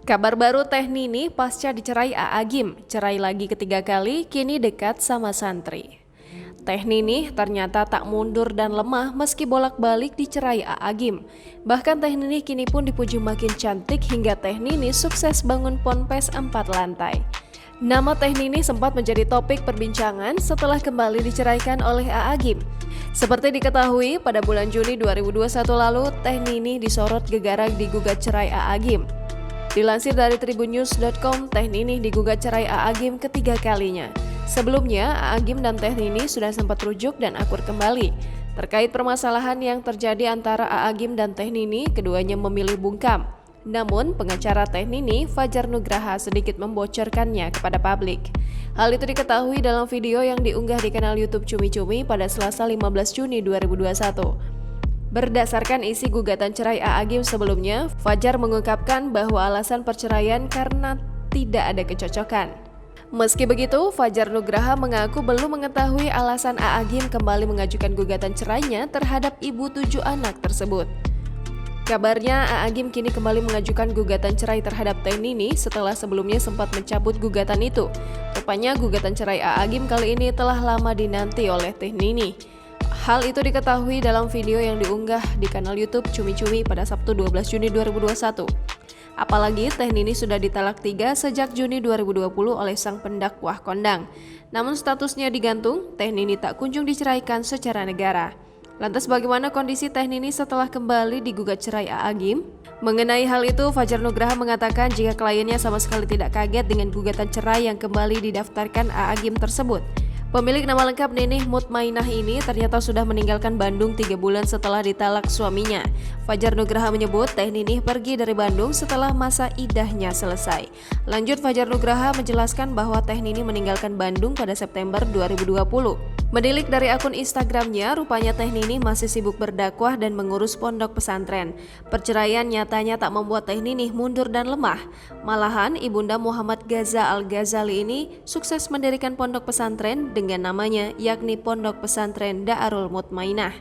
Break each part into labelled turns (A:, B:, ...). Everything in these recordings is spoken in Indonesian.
A: Kabar baru Teh Nini pasca dicerai A.A. Gym, cerai lagi ketiga kali, kini dekat sama santri. Teh Nini ternyata tak mundur dan lemah meski bolak-balik dicerai A.A. Gym. Bahkan Teh Nini kini pun dipuji makin cantik hingga Teh Nini sukses bangun ponpes 4 lantai. Nama Teh Nini sempat menjadi topik perbincangan setelah kembali diceraikan oleh A.A. Gym. Seperti diketahui, pada bulan Juni 2021 lalu, Teh Nini disorot gegara digugat cerai A.A. Gym. Dilansir dari tribunnews.com, Teh Nini digugat cerai A.A. Gym ketiga kalinya. Sebelumnya, A.A. Gym dan Teh Nini sudah sempat rujuk dan akur kembali. Terkait permasalahan yang terjadi antara A.A. Gym dan Teh Nini, keduanya memilih bungkam. Namun, pengacara Teh Nini, Fajar Nugraha, sedikit membocorkannya kepada publik. Hal itu diketahui dalam video yang diunggah di kanal YouTube Cumi Cumi pada Selasa 15 Juni 2021. Berdasarkan isi gugatan cerai A.A. Gym sebelumnya, Fajar mengungkapkan bahwa alasan perceraian karena tidak ada kecocokan. Meski begitu, Fajar Nugraha mengaku belum mengetahui alasan A.A. Gym kembali mengajukan gugatan cerainya terhadap ibu 7 anak tersebut. Kabarnya A.A. Gym kini kembali mengajukan gugatan cerai terhadap Teh Nini setelah sebelumnya sempat mencabut gugatan itu. Rupanya gugatan cerai A.A. Gym kali ini telah lama dinanti oleh Teh Nini. Hal itu diketahui dalam video yang diunggah di kanal YouTube Cumi Cumi pada Sabtu 12 Juni 2021. Apalagi Teh Nini sudah ditalak 3 sejak Juni 2020 oleh sang pendakwah kondang. Namun statusnya digantung, Teh Nini tak kunjung diceraikan secara negara. Lantas bagaimana kondisi Teh Nini setelah kembali digugat cerai A.A. Gym? Mengenai hal itu, Fajar Nugraha mengatakan jika kliennya sama sekali tidak kaget dengan gugatan cerai yang kembali didaftarkan A.A. Gym tersebut. Pemilik nama lengkap Ninih Mutmainah ini ternyata sudah meninggalkan Bandung 3 bulan setelah ditalak suaminya. Fajar Nugraha menyebut Teh Ninih pergi dari Bandung setelah masa iddahnya selesai. Lanjut, Fajar Nugraha menjelaskan bahwa Teh Nini meninggalkan Bandung pada September 2020. Menilik dari akun Instagramnya, rupanya Teh Nini masih sibuk berdakwah dan mengurus pondok pesantren. Perceraian nyatanya tak membuat Teh Nini mundur dan lemah. Malahan, Ibunda Muhammad Gaza Al-Ghazali ini sukses mendirikan pondok pesantren dengan namanya, yakni Pondok Pesantren Daarul Mutmainah.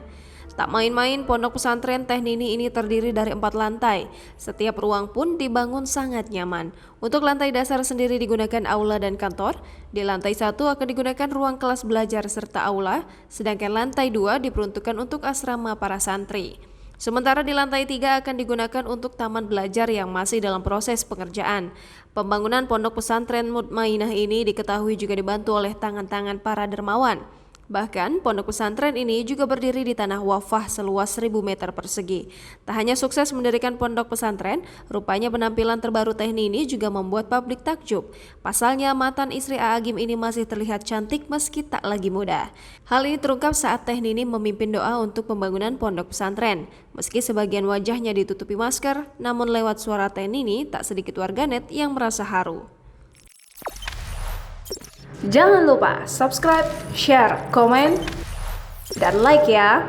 A: Tak main-main, pondok pesantren Teh Nini ini terdiri dari 4 lantai. Setiap ruang pun dibangun sangat nyaman. Untuk lantai dasar sendiri digunakan aula dan kantor. Di lantai 1 akan digunakan ruang kelas belajar serta aula, sedangkan lantai 2 diperuntukkan untuk asrama para santri. Sementara di lantai 3 akan digunakan untuk taman belajar yang masih dalam proses pengerjaan. Pembangunan pondok pesantren Mutmainah ini diketahui juga dibantu oleh tangan-tangan para dermawan. Bahkan, pondok pesantren ini juga berdiri di tanah wafah seluas 1000 meter persegi. Tak hanya sukses mendirikan pondok pesantren, rupanya penampilan terbaru Teh Nini juga membuat publik takjub. Pasalnya, mantan istri A.A. Gym ini masih terlihat cantik meski tak lagi muda. Hal ini terungkap saat Teh Nini memimpin doa untuk pembangunan pondok pesantren. Meski sebagian wajahnya ditutupi masker, namun lewat suara Teh Nini, tak sedikit warganet yang merasa haru. Jangan lupa subscribe, share, komen, dan like ya!